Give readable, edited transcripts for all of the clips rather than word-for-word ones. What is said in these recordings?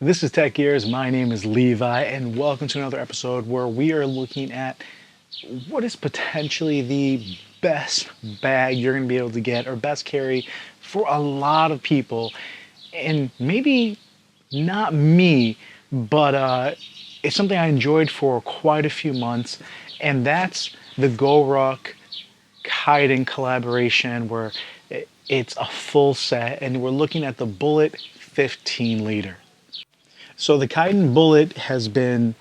This is Tech Gears. My name is Levi, and welcome to another episode where we are looking at what is potentially the best bag you're going to be able to get, or best carry for a lot of people. And maybe not me, but it's something I enjoyed for quite a few months, and that's the GoRuck Kaidan collaboration, where it's a full set, and we're looking at the Bullet 15 liter. So the Kaidan Bullet has been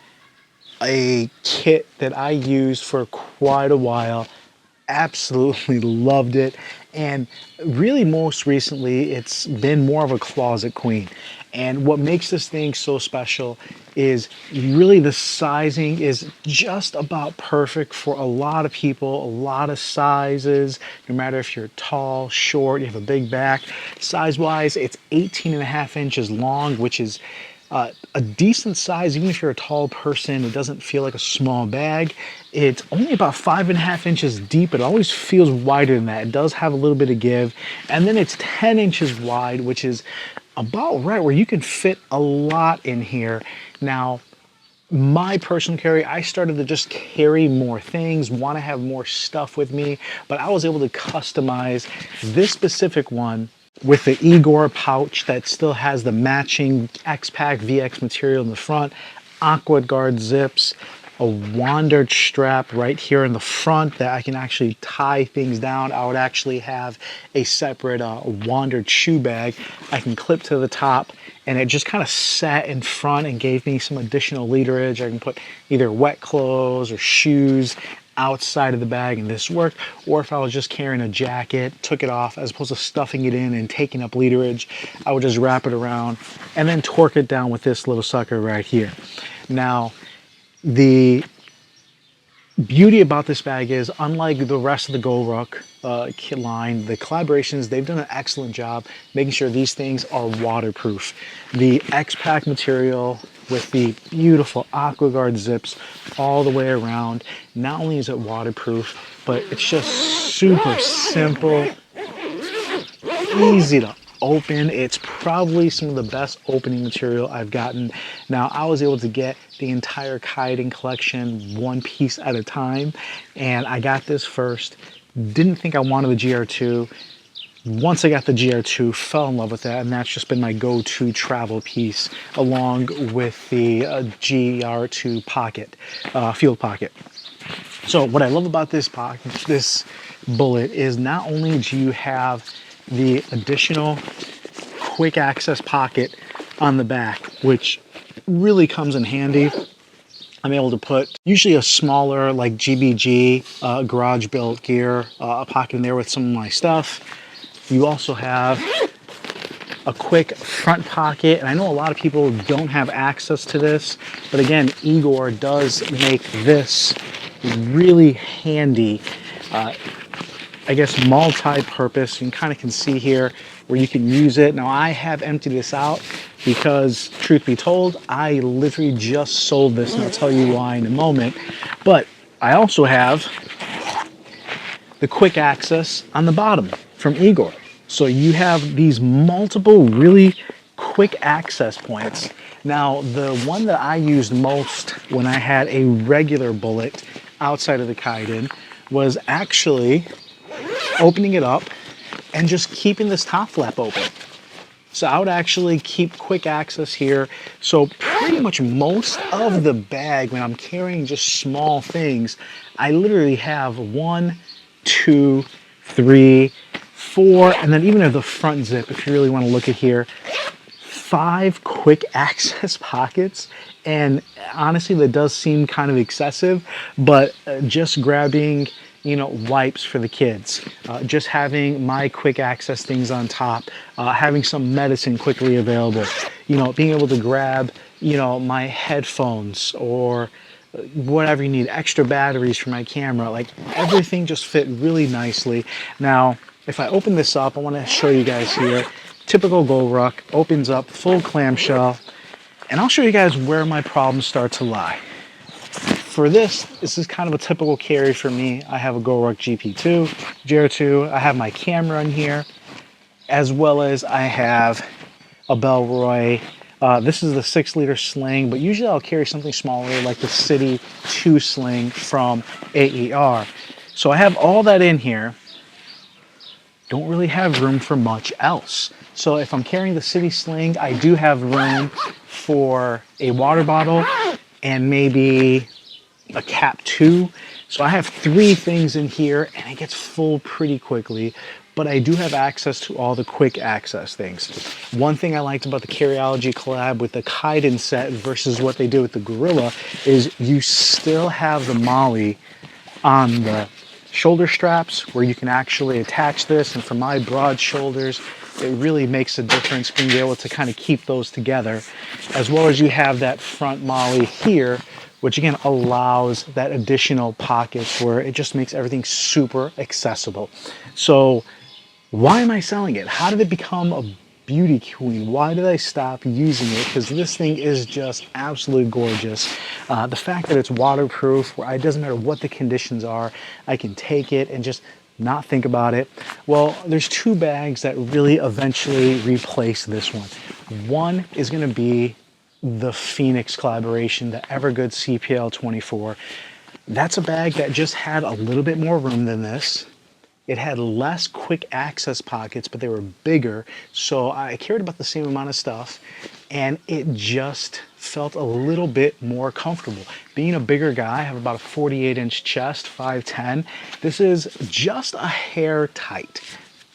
a kit that I used for quite a while. Absolutely loved it. And really most recently, it's been more of a closet queen. And what makes this thing so special is really the sizing is just about perfect for a lot of people, a lot of sizes, no matter if you're tall, short, you have a big back. Size-wise, it's 18.5 inches long, which is a decent size. Even if you're a tall person, it doesn't feel like a small bag. It's only about 5.5 inches deep. It always feels wider than that. It does have a little bit of give. And then it's 10 inches wide, which is about right where you can fit a lot in here. Now, my personal carry, I started to just carry more things, want to have more stuff with me, but I was able to customize this specific one with the Igor pouch that still has the matching X-Pack VX material in the front, Aqua Guard zips, a wandered strap right here in the front that I can actually tie things down. I would actually have a separate wandered shoe bag I can clip to the top, and it just kind of sat in front and gave me some additional literage. I can put either wet clothes or shoes outside of the bag, and this worked. Or if I was just carrying a jacket, took it off, as opposed to stuffing it in and taking up literage, I would just wrap it around and then torque it down with this little sucker right here. Now, the beauty about this bag is, unlike the rest of the GoRuck line, the collaborations, they've done an excellent job making sure these things are waterproof. The X-Pack material with the beautiful Aqua Guard zips all the way around, not only is it waterproof, but it's just super simple, easy to open. It's probably some of the best opening material I've gotten. Now, I was able to get the entire Kaidan collection one piece at a time, and I got this first. Didn't think I wanted the GR2. Once I got the GR2, fell in love with that, and that's just been my go-to travel piece, along with the GR2 pocket, field pocket. So what I love about this pocket, this Bullet, is not only do you have the additional quick access pocket on the back, which really comes in handy. I'm able to put usually a smaller, like GBG garage built gear, a pocket in there with some of my stuff. You also have a quick front pocket, and I know a lot of people don't have access to this, but again, Igor does make this really handy, I guess multi-purpose. You kind of can see here where you can use it. Now, I have emptied this out because, truth be told, I literally just sold this, and I'll tell you why in a moment. But I also have the quick access on the bottom from Igor. So you have these multiple really quick access points. Now, the one that I used most when I had a regular Bullet outside of the Kaidan was actually opening it up and just keeping this top flap open. So I would actually keep quick access here. So pretty much most of the bag, when I'm carrying just small things, I literally have 1, 2, 3, 4, and then even at the front zip, if you really want to look at here, 5 quick access pockets. And honestly, that does seem kind of excessive, but just grabbing, you know, wipes for the kids, just having my quick access things on top, having some medicine quickly available, you know, being able to grab, you know, my headphones or whatever you need, extra batteries for my camera, like everything just fit really nicely. Now, if I open this up, I want to show you guys here, typical GoRuck, opens up, full clamshell, and I'll show you guys where my problems start to lie. For this is kind of a typical carry for me. I have a GoRuck GP2, GR2, I have my camera in here, as well as I have a Bellroy This is the 6-liter sling, but usually I'll carry something smaller like the City 2 sling from AER. So I have all that in here. Don't really have room for much else. So if I'm carrying the City sling, I do have room for a water bottle and maybe a cap 2. So I have 3 things in here and it gets full pretty quickly, but I do have access to all the quick access things. One thing I liked about the Carryology collab with the Kaidan set versus what they did with the Gorilla is you still have the Molly on the shoulder straps where you can actually attach this, and for my broad shoulders it really makes a difference being able to kind of keep those together, as well as you have that front Molly here, which again allows that additional pockets where it just makes everything super accessible. So why am I selling it? How did it become a beauty queen? Why did I stop using it? Because this thing is just absolutely gorgeous. The fact that it's waterproof, where it doesn't matter what the conditions are, I can take it and just not think about it. Well, there's 2 bags that really eventually replace this one. One is going to be the Phoenix collaboration, the Evergood CPL 24. That's a bag that just had a little bit more room than this. It had less quick access pockets, but they were bigger, so I carried about the same amount of stuff, and it just felt a little bit more comfortable. Being a bigger guy, I have about a 48-inch chest, 5'10". This is just a hair tight.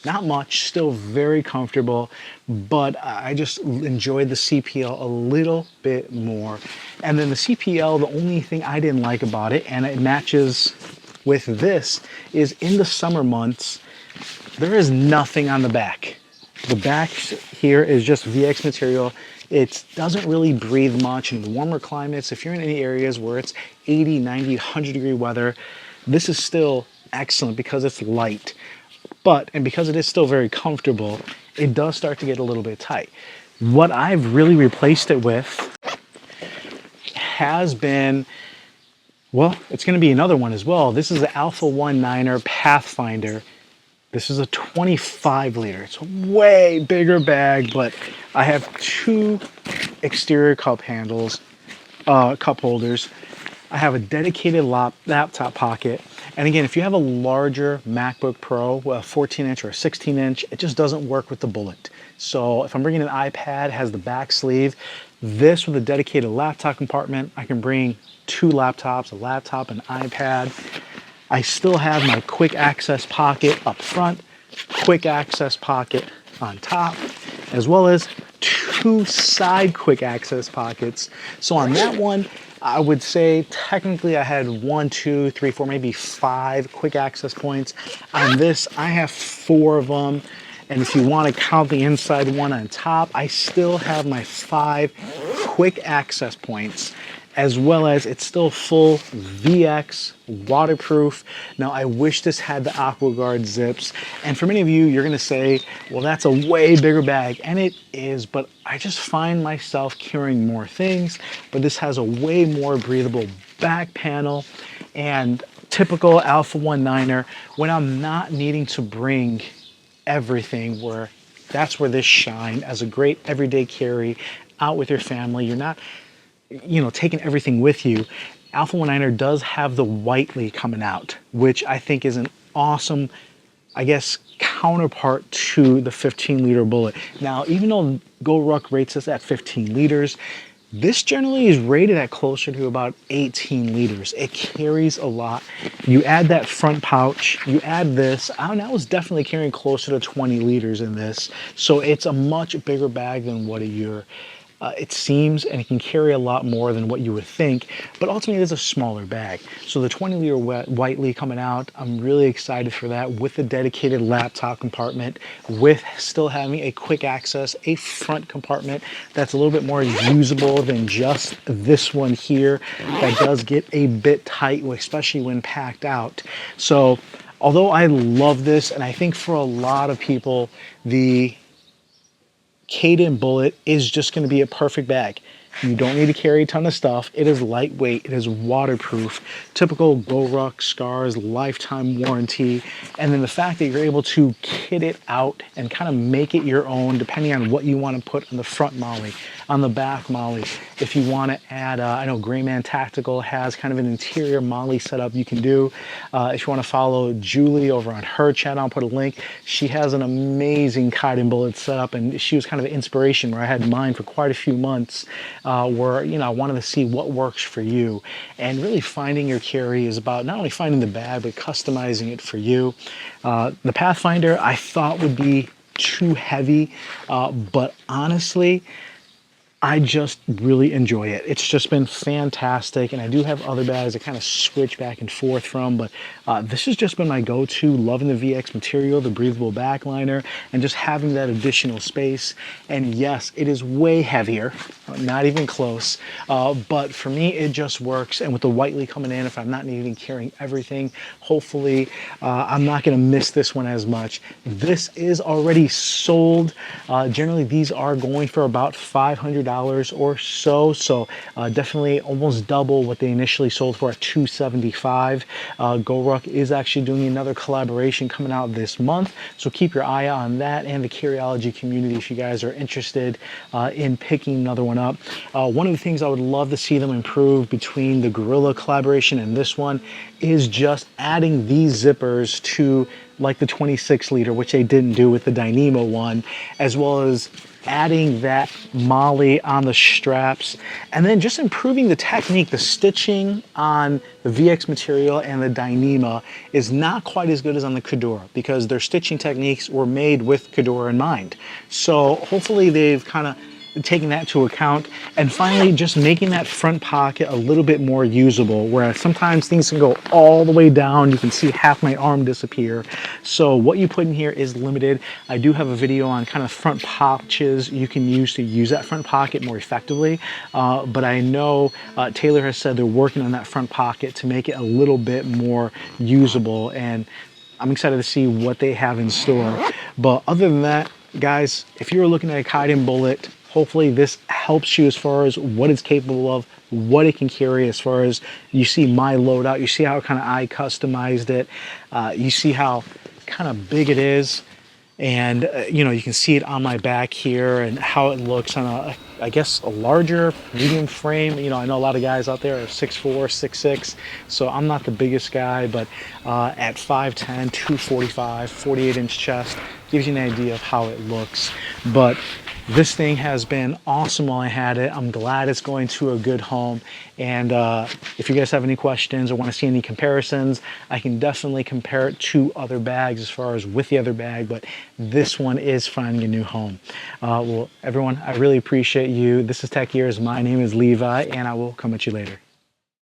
Not much, still very comfortable, but I just enjoyed the CPL a little bit more. And then the CPL, the only thing I didn't like about it, and it matches with this, is in the summer months, there is nothing on the back. The back here is just VX material. It doesn't really breathe much in the warmer climates. If you're in any areas where it's 80, 90, 100 degree weather, this is still excellent because it's light. But, and because it is still very comfortable, it does start to get a little bit tight. What I've really replaced it with has been, well, it's going to be another one as well. This is the Alpha 19er Pathfinder. This is a 25 liter. It's a way bigger bag, but I have 2 exterior cup handles, cup holders. I have a dedicated laptop pocket. And again, if you have a larger MacBook Pro, a 14-inch or a 16-inch, it just doesn't work with the bullet. So if I'm bringing an iPad, it has the back sleeve. This with a dedicated laptop compartment, I can bring 2 laptops, a laptop, an iPad. I still have my quick access pocket up front, quick access pocket on top, as well as 2 side quick access pockets. So on that one, I would say technically I had 1, 2, 3, 4, maybe 5 quick access points. On this, I have 4 of them. And if you want to count the inside one on top, I still have my 5 quick access points, as well as it's still full VX, waterproof. Now I wish this had the AquaGuard zips. And for many of you, you're gonna say, well, that's a way bigger bag. And it is, but I just find myself carrying more things, but this has a way more breathable back panel. And typical Alpha 19er, when I'm not needing to bring everything, where that's where this shine as a great everyday carry out with your family. You're not, you know, taking everything with you. Alpha 19er does have the Whiteley coming out, which I think is an awesome, I guess, counterpart to the 15-liter bullet. Now, even though GoRuck rates this at 15 liters, this generally is rated at closer to about 18 liters. It carries a lot. You add that front pouch, you add this. I was definitely carrying closer to 20 liters in this. So it's a much bigger bag than what it seems, and it can carry a lot more than what you would think, but ultimately it is a smaller bag. So the 20-liter Whiteley coming out, I'm really excited for that, with a dedicated laptop compartment, with still having a quick access, a front compartment that's a little bit more usable than just this one here that does get a bit tight, especially when packed out. So although I love this, and I think for a lot of people, the Kaidan bullet is just going to be a perfect bag. You don't need to carry a ton of stuff. It is lightweight, it is waterproof, typical GoRuck Scars lifetime warranty. And then the fact that you're able to kit it out and kind of make it your own depending on what you want to put on the front molly, on the back molly. If you want to add, I know Grayman Tactical has kind of an interior molly setup you can do. If you want to follow Julie over on her channel, I'll put a link. She has an amazing Kaidan bullet setup, and she was kind of an inspiration where I had mine for quite a few months, where, you know, I wanted to see what works for you. And really finding your carry is about not only finding the bag, but customizing it for you. The Pathfinder I thought would be too heavy, but honestly, I just really enjoy it. It's just been fantastic, and I do have other bags I kind of switch back and forth from, but this has just been my go-to. Loving the VX material, the breathable backliner, and just having that additional space. And yes, it is way heavier, not even close, but for me, it just works. And with the Whiteley coming in, if I'm not needing carrying everything, hopefully I'm not gonna miss this one as much. This is already sold. Generally, these are going for about $500 or so, so definitely almost double what they initially sold for at $275. GoRuck is actually doing another collaboration coming out this month, so keep your eye on that and the Carryology community if you guys are interested in picking another one up. One of the things I would love to see them improve between the Gorilla collaboration and this one is just adding these zippers to like the 26 liter, which they didn't do with the Dynamo one, as well as adding that molly on the straps, and then just improving the technique. The stitching on the VX material and the Dyneema is not quite as good as on the Kudora because their stitching techniques were made with Kudora in mind. So hopefully they've kind of taking that into account, and finally just making that front pocket a little bit more usable, where sometimes things can go all the way down. You can see half my arm disappear. So what you put in here is limited. I do have a video on kind of front pouches you can use that front pocket more effectively, but I know Taylor has said they're working on that front pocket to make it a little bit more usable, and I'm excited to see what they have in store. But other than that, guys, if you're looking at a Kaidan bullet, hopefully this helps you as far as what it's capable of, what it can carry, as far as you see my loadout, you see how kind of I customized it, you see how kind of big it is, and you know, you can see it on my back here and how it looks on a, I guess, a larger medium frame. You know, I know a lot of guys out there are 6'4", 6'6", so I'm not the biggest guy, but at 5'10", 245, 48-inch chest, gives you an idea of how it looks. But this thing has been awesome while I had it. I'm glad it's going to a good home. And if you guys have any questions or want to see any comparisons, I can definitely compare it to other bags as far as with the other bag, but this one is finding a new home. Well, everyone, I really appreciate you. This is Tech Ears. My name is Levi, and I will come at you later.